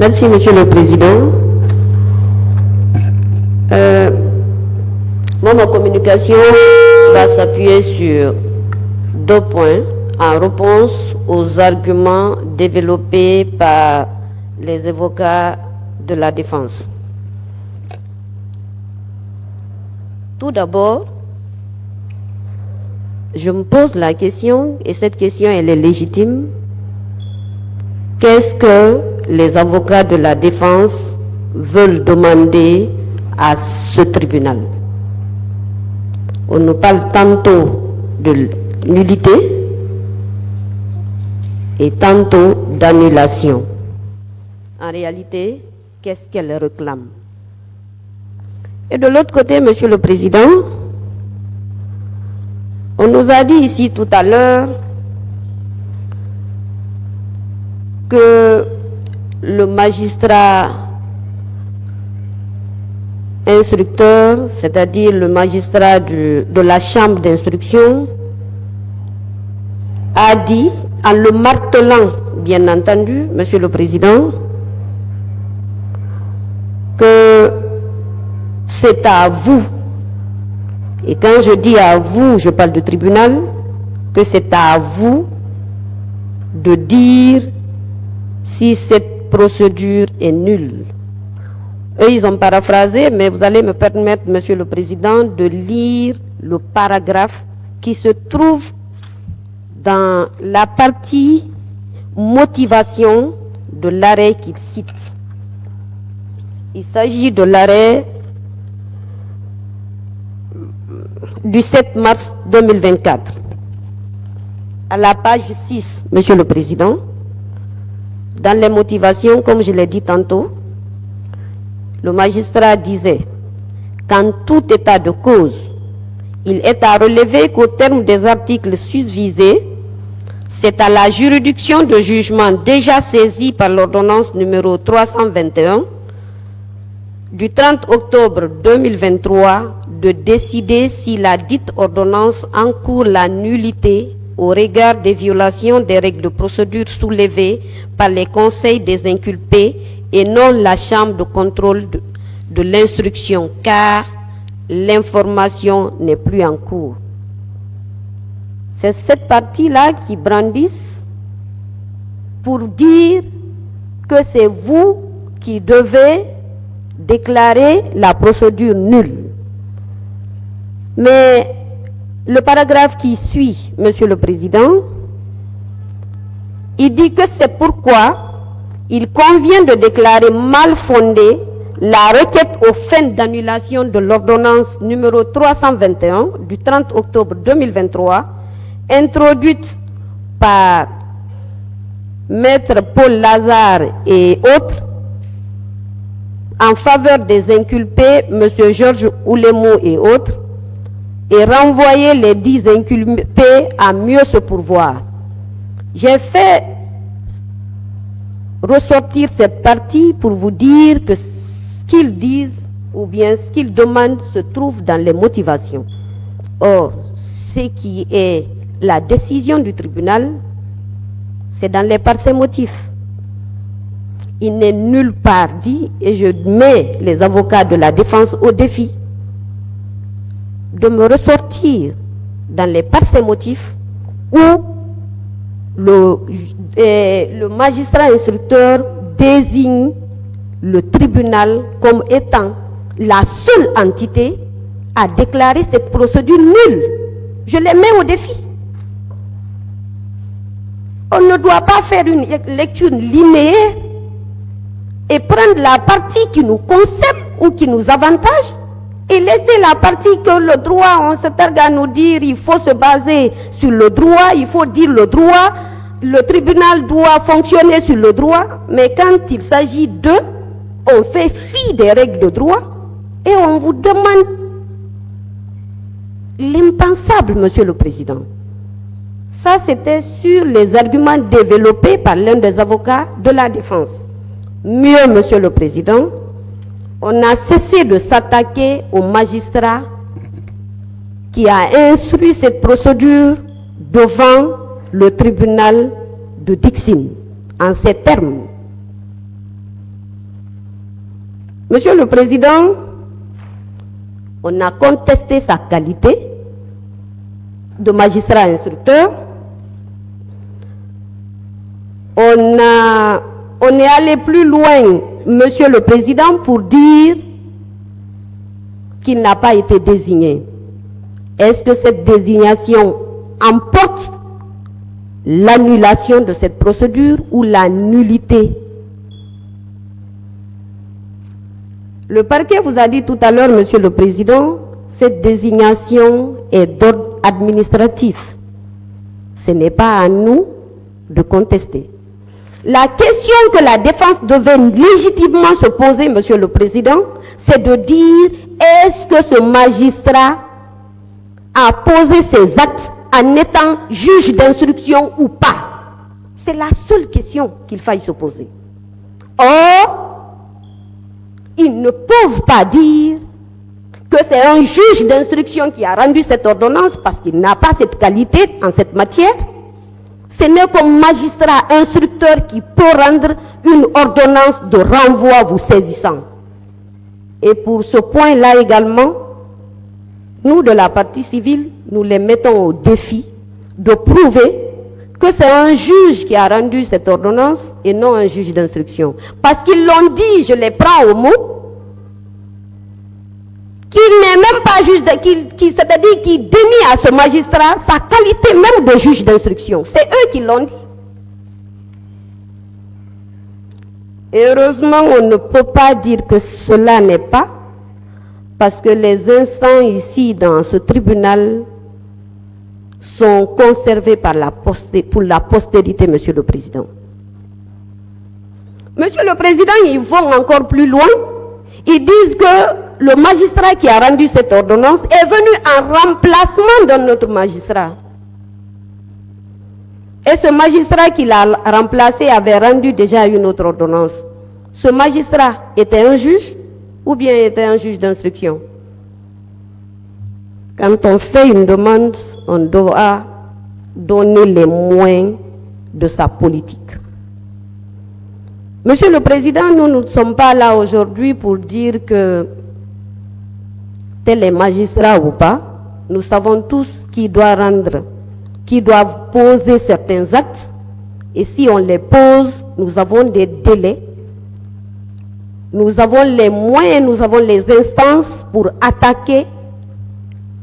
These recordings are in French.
Merci, Monsieur le Président. Ma communication va s'appuyer sur 2 points en réponse aux arguments développés par les avocats de la défense. Tout d'abord, je me pose la question, et cette question elle est légitime, qu'est-ce que les avocats de la défense veulent demander à ce tribunal? On nous parle tantôt de nullité et tantôt d'annulation. En réalité, qu'est-ce qu'elle réclame? Et de l'autre côté, Monsieur le Président, on nous a dit ici tout à l'heure que le magistrat instructeur, c'est-à-dire le magistrat de la chambre d'instruction, a dit, en le martelant, bien entendu, Monsieur le Président, que c'est à vous, et quand je dis à vous, je parle du tribunal, que c'est à vous de dire si cette procédure est nulle. Eux, ils ont paraphrasé, mais vous allez me permettre, Monsieur le Président, de lire le paragraphe qui se trouve dans la partie motivation de l'arrêt qu'il cite. Il s'agit de l'arrêt du 7 mars 2024. À la page 6, Monsieur le Président, dans les motivations, comme je l'ai dit tantôt, le magistrat disait qu'en tout état de cause, il est à relever qu'au terme des articles susvisés, c'est à la juridiction de jugement déjà saisie par l'ordonnance numéro 321 du 30 octobre 2023 de décider si la dite ordonnance encourt la nullité au regard des violations des règles de procédure soulevées par les conseils des inculpés et non la chambre de contrôle de l'instruction, car l'information n'est plus en cours. C'est cette partie-là qui brandissent pour dire que c'est vous qui devez déclarer la procédure nulle. Mais le paragraphe qui suit, Monsieur le Président, il dit que c'est pourquoi il convient de déclarer mal fondée la requête aux fins d'annulation de l'ordonnance numéro 321 du 30 octobre 2023, introduite par Maître Paul Lazare et autres, en faveur des inculpés, M. Georges Oulemou et autres, et renvoyer les 10 inculpés à mieux se pourvoir. J'ai fait ressortir cette partie pour vous dire que ce qu'ils disent ou bien ce qu'ils demandent se trouve dans les motivations. Or, ce qui est la décision du tribunal, c'est dans les parties motifs. Il n'est nulle part dit, et je mets les avocats de la défense au défi, de me ressortir dans les parties motifs où le magistrat instructeur désigne le tribunal comme étant la seule entité à déclarer cette procédure nulle. Je les mets au défi. On ne doit pas faire une lecture linéaire et prendre la partie qui nous concerne ou qui nous avantage et laisser la partie que le droit, on se targue à nous dire, il faut se baser sur le droit, il faut dire le droit, le tribunal doit fonctionner sur le droit, mais quand il s'agit d'eux, on fait fi des règles de droit et on vous demande l'impensable, Monsieur le Président. Ça, c'était sur les arguments développés par l'un des avocats de la défense. Mieux, Monsieur le Président, on a cessé de s'attaquer au magistrat qui a instruit cette procédure devant le tribunal de Dixine, en ces termes. Monsieur le Président, on a contesté sa qualité de magistrat instructeur. On est allé plus loin, Monsieur le Président, pour dire qu'il n'a pas été désigné. Est-ce que cette désignation emporte l'annulation de cette procédure ou la nullité? Le parquet vous a dit tout à l'heure, Monsieur le Président, cette désignation est d'ordre administratif. Ce n'est pas à nous de contester. La question que la défense devait légitimement se poser, Monsieur le Président, c'est de dire, est-ce que ce magistrat a posé ses actes en étant juge d'instruction ou pas? C'est la seule question qu'il faille se poser. Or, ils ne peuvent pas dire que c'est un juge d'instruction qui a rendu cette ordonnance parce qu'il n'a pas cette qualité en cette matière. Ce n'est qu'un magistrat instructeur qui peut rendre une ordonnance de renvoi vous saisissant. Et pour ce point-là également, nous de la partie civile, nous les mettons au défi de prouver que c'est un juge qui a rendu cette ordonnance et non un juge d'instruction. Parce qu'ils l'ont dit, je les prends au mot, qu'il n'est même pas juge, c'est-à-dire qu'il dénie à ce magistrat sa qualité même de juge d'instruction. C'est eux qui l'ont dit. Et heureusement, on ne peut pas dire que cela n'est pas, parce que les instants ici dans ce tribunal sont conservés pour la postérité, Monsieur le Président. Monsieur le Président, ils vont encore plus loin. Ils disent que le magistrat qui a rendu cette ordonnance est venu en remplacement d'un autre magistrat. Et ce magistrat qui l'a remplacé avait rendu déjà une autre ordonnance. Ce magistrat était un juge ou bien était un juge d'instruction? Quand on fait une demande, on doit donner les moyens de sa politique. Monsieur le Président, nous ne sommes pas là aujourd'hui pour dire que tel est magistrat ou pas. Nous savons tous qui doit rendre, qui doivent poser certains actes. Et si on les pose, nous avons des délais. Nous avons les moyens, nous avons les instances pour attaquer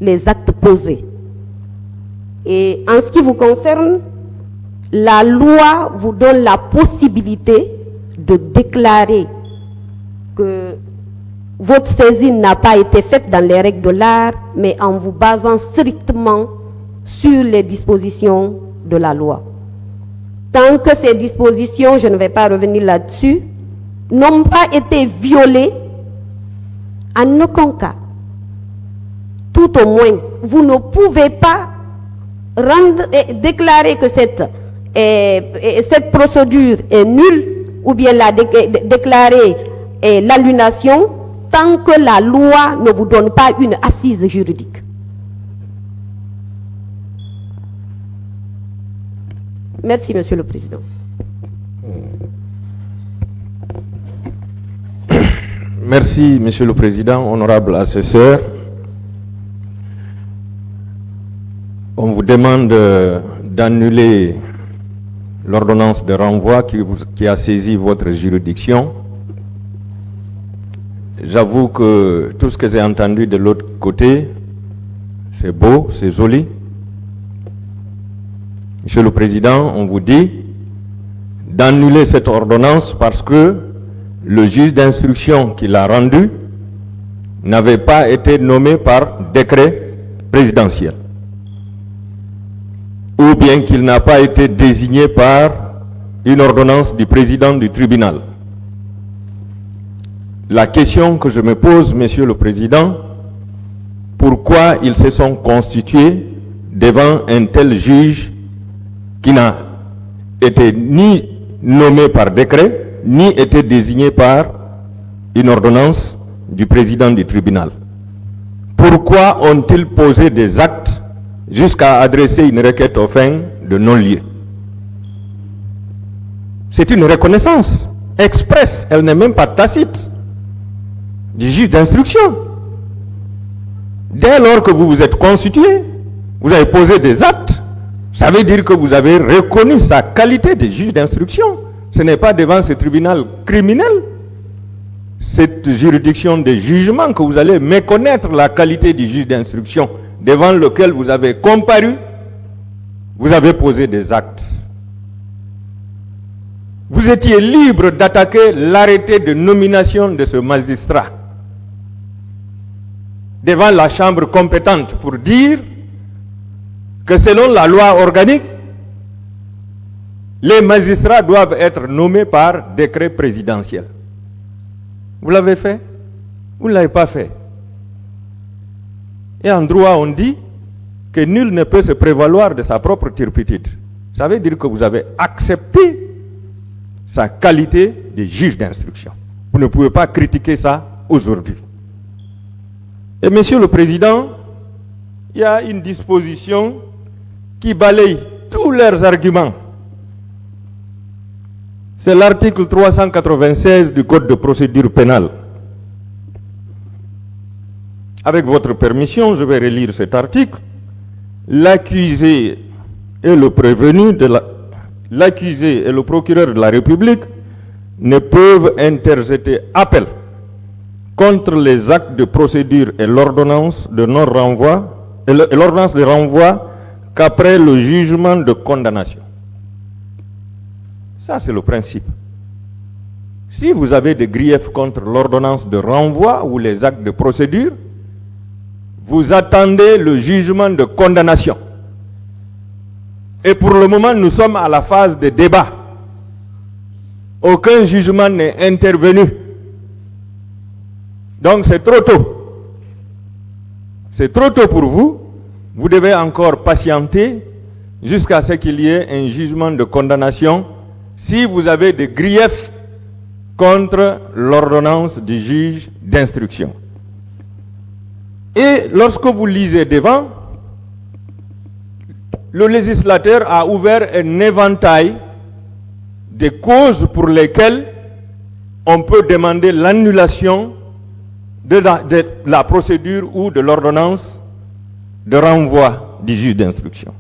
les actes posés. Et en ce qui vous concerne, la loi vous donne la possibilité de déclarer que votre saisine n'a pas été faite dans les règles de l'art, mais en vous basant strictement sur les dispositions de la loi. Tant que ces dispositions, je ne vais pas revenir là-dessus, n'ont pas été violées, en aucun cas, tout au moins, vous ne pouvez pas déclarer que cette procédure est nulle ou bien déclarer l'annulation tant que la loi ne vous donne pas une assise juridique. Merci, Monsieur le Président. Merci, Monsieur le Président, honorable assesseur. On vous demande d'annuler l'ordonnance de renvoi qui a saisi votre juridiction. J'avoue que tout ce que j'ai entendu de l'autre côté, c'est beau, c'est joli. Monsieur le Président, on vous dit d'annuler cette ordonnance parce que le juge d'instruction qui l'a rendue n'avait pas été nommé par décret présidentiel, ou bien qu'il n'a pas été désigné par une ordonnance du président du tribunal. La question que je me pose, Monsieur le Président, pourquoi ils se sont constitués devant un tel juge qui n'a été ni nommé par décret, ni été désigné par une ordonnance du président du tribunal? Pourquoi ont-ils posé des actes jusqu'à adresser une requête aux fins de non-lieu? C'est une reconnaissance expresse, elle n'est même pas tacite. du juge d'instruction. Dès lors que vous vous êtes constitué, vous avez posé des actes, ça veut dire que vous avez reconnu sa qualité de juge d'instruction. Ce n'est pas devant ce tribunal criminel, cette juridiction de jugement, que vous allez méconnaître la qualité du juge d'instruction devant lequel vous avez comparu, vous avez posé des actes. Vous étiez libre d'attaquer l'arrêté de nomination de ce magistrat devant la chambre compétente pour dire que selon la loi organique, les magistrats doivent être nommés par décret présidentiel. Vous l'avez fait? Vous ne l'avez pas fait. Et en droit, on dit que nul ne peut se prévaloir de sa propre turpitude. Ça veut dire que vous avez accepté sa qualité de juge d'instruction. Vous ne pouvez pas critiquer ça aujourd'hui. Et Monsieur le Président, il y a une disposition qui balaye tous leurs arguments. C'est l'article 396 du Code de procédure pénale. Avec votre permission, je vais relire cet article. L'accusé et le prévenu l'accusé et le procureur de la République ne peuvent interjeter appel contre les actes de procédure et l'ordonnance de non-renvoi et l'ordonnance de renvoi qu'après le jugement de condamnation. Ça, c'est le principe. Si vous avez des griefs contre l'ordonnance de renvoi ou les actes de procédure, vous attendez le jugement de condamnation. Et pour le moment, nous sommes à la phase de débat. Aucun jugement n'est intervenu. Donc c'est trop tôt. C'est trop tôt pour vous. Vous devez encore patienter jusqu'à ce qu'il y ait un jugement de condamnation si vous avez des griefs contre l'ordonnance du juge d'instruction. Et lorsque vous lisez devant, le législateur a ouvert un éventail de causes pour lesquelles on peut demander l'annulation de la procédure ou de l'ordonnance de renvoi du juge d'instruction.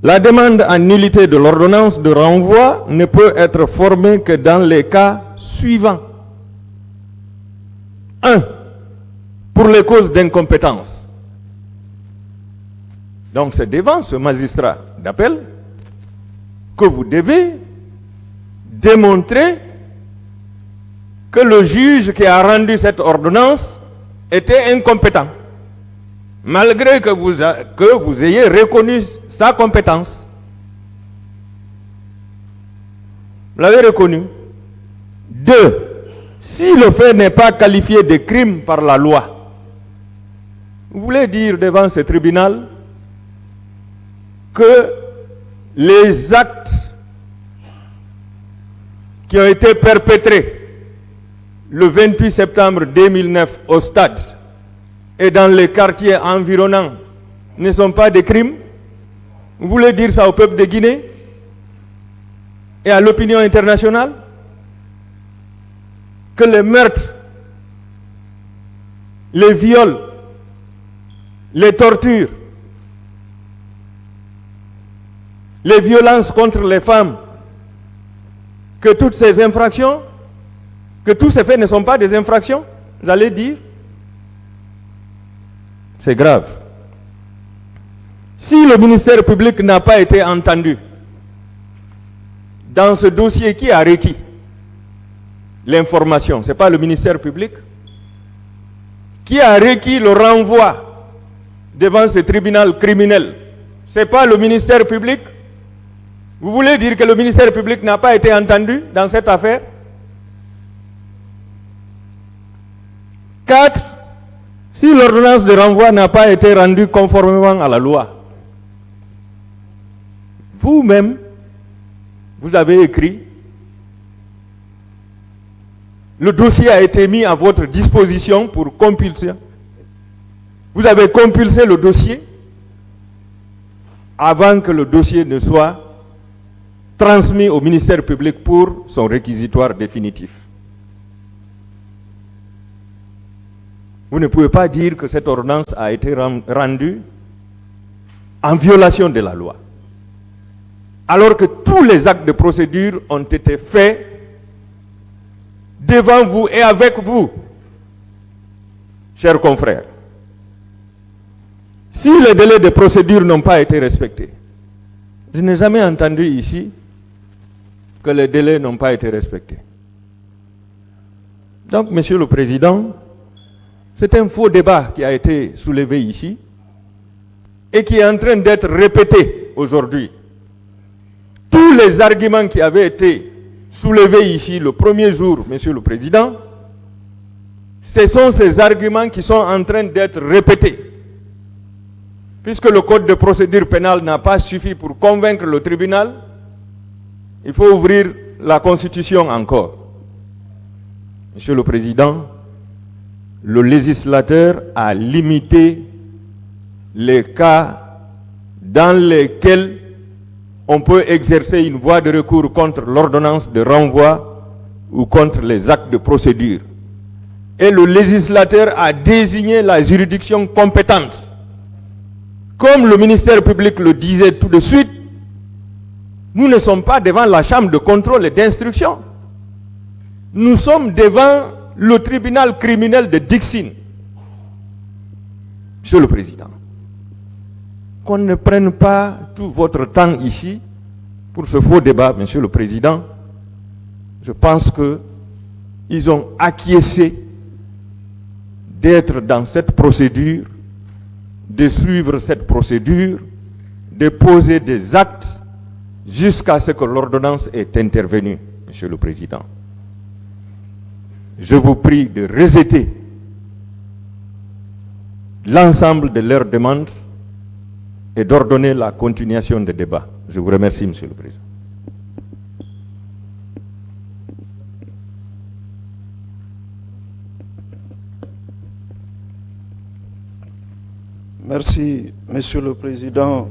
La demande en nullité de l'ordonnance de renvoi ne peut être formée que dans les cas suivants. 1. Pour les causes d'incompétence. Donc c'est devant ce magistrat d'appel que vous devez démontrer que le juge qui a rendu cette ordonnance était incompétent, malgré que vous ayez reconnu sa compétence. Vous l'avez reconnu. 2. Si le fait n'est pas qualifié de crime par la loi, vous voulez dire devant ce tribunal que les actes qui ont été perpétrés le 28 septembre 2009 au stade et dans les quartiers environnants ne sont pas des crimes? Vous voulez dire ça au peuple de Guinée et à l'opinion internationale? Que les meurtres, les viols, les tortures, les violences contre les femmes, que toutes ces infractions, que tous ces faits ne sont pas des infractions, vous allez dire, c'est grave. Si le ministère public n'a pas été entendu dans ce dossier, qui a requis l'information? Ce n'est pas le ministère public. Qui a requis le renvoi devant ce tribunal criminel? Ce n'est pas le ministère public. Vous voulez dire que le ministère public n'a pas été entendu dans cette affaire? 4. Si l'ordonnance de renvoi n'a pas été rendue conformément à la loi, vous-même, vous avez écrit, le dossier a été mis à votre disposition pour compulser. Vous avez compulsé le dossier avant que le dossier ne soit transmis au ministère public pour son réquisitoire définitif. Vous ne pouvez pas dire que cette ordonnance a été rendue en violation de la loi, alors que tous les actes de procédure ont été faits devant vous et avec vous, chers confrères. Si les délais de procédure n'ont pas été respectés, je n'ai jamais entendu ici que les délais n'ont pas été respectés. Donc, Monsieur le Président, c'est un faux débat qui a été soulevé ici et qui est en train d'être répété aujourd'hui. Tous les arguments qui avaient été soulevés ici le premier jour, Monsieur le Président, ce sont ces arguments qui sont en train d'être répétés. Puisque le code de procédure pénale n'a pas suffi pour convaincre le tribunal, il faut ouvrir la Constitution encore. Monsieur le Président, le législateur a limité les cas dans lesquels on peut exercer une voie de recours contre l'ordonnance de renvoi ou contre les actes de procédure. Et le législateur a désigné la juridiction compétente. Comme le ministère public le disait tout de suite, nous ne sommes pas devant la chambre de contrôle et d'instruction. Nous sommes devant le tribunal criminel de Dixine. Monsieur le Président, qu'on ne prenne pas tout votre temps ici pour ce faux débat, Monsieur le Président. Je pense qu'ils ont acquiescé d'être dans cette procédure, de suivre cette procédure, de poser des actes jusqu'à ce que l'ordonnance est intervenue, Monsieur le Président. Je vous prie de rejeter l'ensemble de leurs demandes et d'ordonner la continuation des débats. Je vous remercie, Monsieur le Président. Merci, Monsieur le Président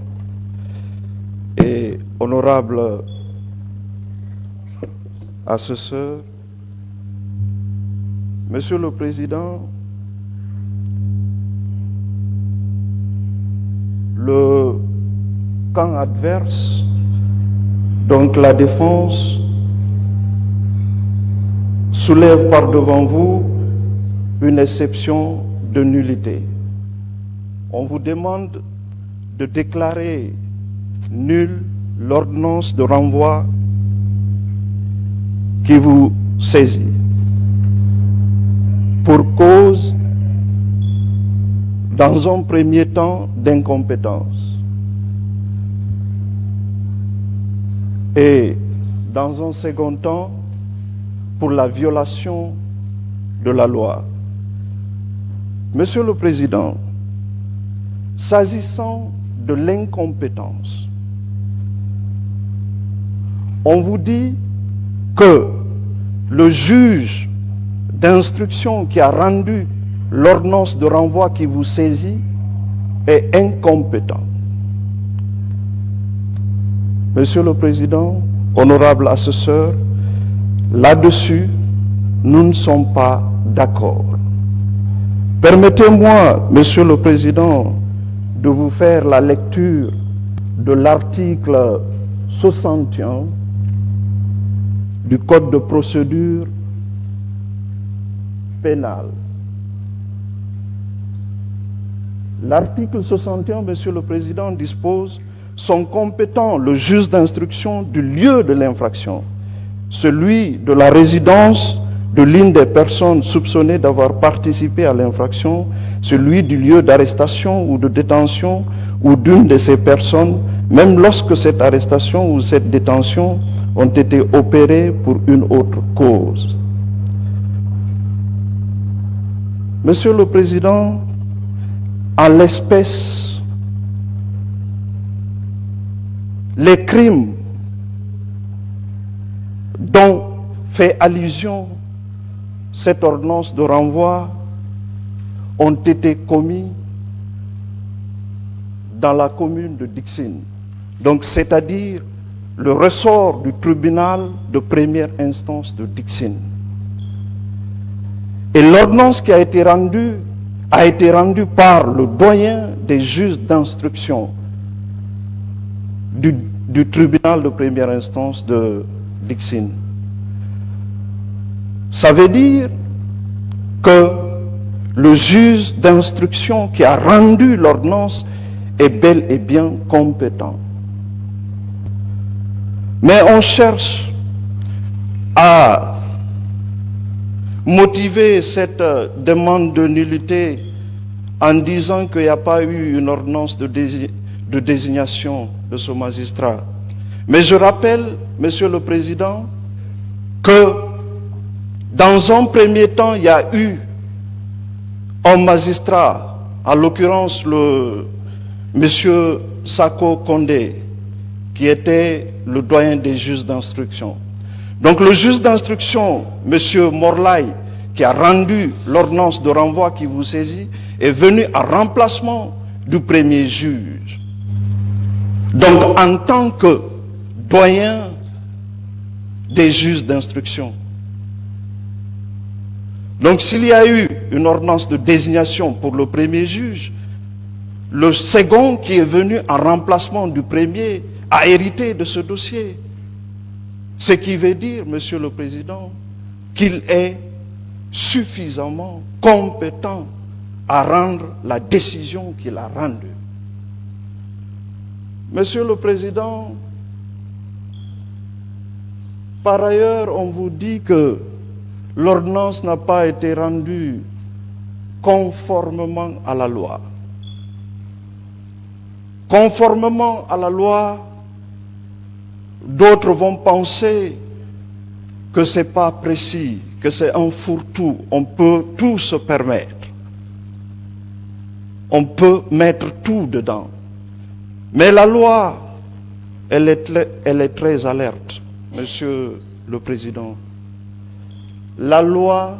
et honorable assesseur. Monsieur le Président, le camp adverse, donc la défense, soulève par devant vous une exception de nullité. On vous demande de déclarer nulle l'ordonnance de renvoi qui vous saisit pour cause, dans un premier temps, d'incompétence et dans un second temps, pour la violation de la loi. Monsieur le Président, s'agissant de l'incompétence, on vous dit que le juge d'instruction qui a rendu l'ordonnance de renvoi qui vous saisit est incompétent. Monsieur le Président, honorable assesseur, là-dessus, nous ne sommes pas d'accord. Permettez-moi, Monsieur le Président, de vous faire la lecture de l'article 61 du Code de procédure pénale. L'article 61, Monsieur le Président, dispose: sont compétents le juge d'instruction du lieu de l'infraction, celui de la résidence de l'une des personnes soupçonnées d'avoir participé à l'infraction, celui du lieu d'arrestation ou de détention ou d'une de ces personnes, même lorsque cette arrestation ou cette détention ont été opérées pour une autre cause. Monsieur le Président, en l'espèce, les crimes dont fait allusion cette ordonnance de renvoi ont été commis dans la commune de Dixine, donc c'est-à-dire le ressort du tribunal de première instance de Dixine. Et l'ordonnance qui a été rendue a été rendu par le doyen des juges d'instruction du tribunal de première instance de Dixine. Ça veut dire que le juge d'instruction qui a rendu l'ordonnance est bel et bien compétent. Mais on cherche à motiver cette demande de nullité en disant qu'il n'y a pas eu une ordonnance de désignation de ce magistrat. Mais je rappelle, Monsieur le Président, que dans un premier temps, il y a eu un magistrat, en l'occurrence le Monsieur Sako Kondé, qui était le doyen des juges d'instruction. Donc le juge d'instruction, Monsieur Morlaï, qui a rendu l'ordonnance de renvoi qui vous saisit, est venu en remplacement du premier juge. Donc en tant que doyen des juges d'instruction. Donc s'il y a eu une ordonnance de désignation pour le premier juge, le second qui est venu en remplacement du premier a hérité de ce dossier. Ce qui veut dire, Monsieur le Président, qu'il est suffisamment compétent à rendre la décision qu'il a rendue. Monsieur le Président, par ailleurs, on vous dit que l'ordonnance n'a pas été rendue conformément à la loi. Conformément à la loi, d'autres vont penser que ce n'est pas précis, que c'est un fourre-tout, on peut tout se permettre. On peut mettre tout dedans. Mais la loi, elle est très alerte, Monsieur le Président. La loi,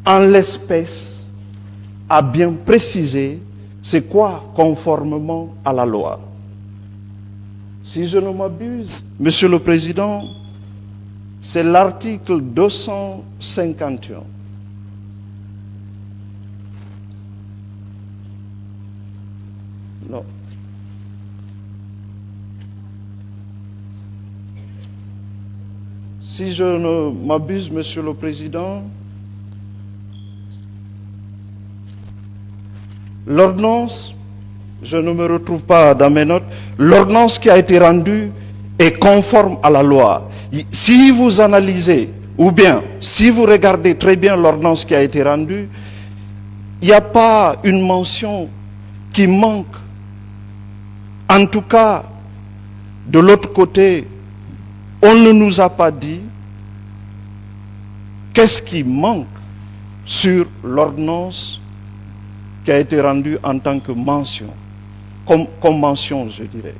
en l'espèce, a bien précisé c'est quoi conformément à la loi. Si je ne m'abuse, Monsieur le Président, c'est l'article 251. Non. Si je ne m'abuse, Monsieur le Président, l'ordonnance, je ne me retrouve pas dans mes notes, l'ordonnance qui a été rendue est conforme à la loi. Si vous analysez, ou bien si vous regardez très bien l'ordonnance qui a été rendue, il n'y a pas une mention qui manque. En tout cas, de l'autre côté, on ne nous a pas dit qu'est-ce qui manque sur l'ordonnance qui a été rendue en tant que mention, comme mention, je dirais.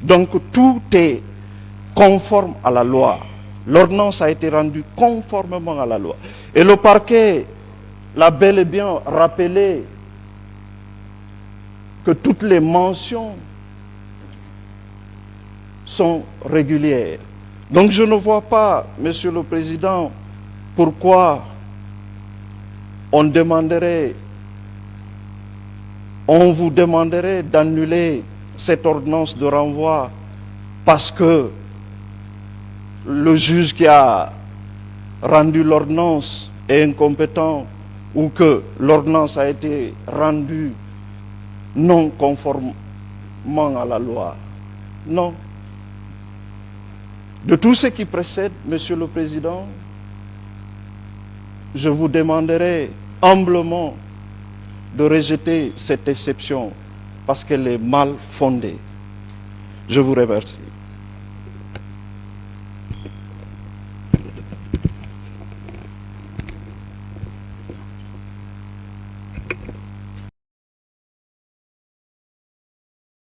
Donc tout est conforme à la loi. L'ordonnance a été rendue conformément à la loi. Et le parquet l'a bel et bien rappelé que toutes les mentions sont régulières. Donc je ne vois pas, Monsieur le Président, pourquoi on vous demanderait d'annuler cette ordonnance de renvoi parce que le juge qui a rendu l'ordonnance est incompétent ou que l'ordonnance a été rendue non conformément à la loi. Non. De tout ce qui précède, Monsieur le Président, je vous demanderai humblement de rejeter cette exception parce qu'elle est mal fondée. Je vous remercie.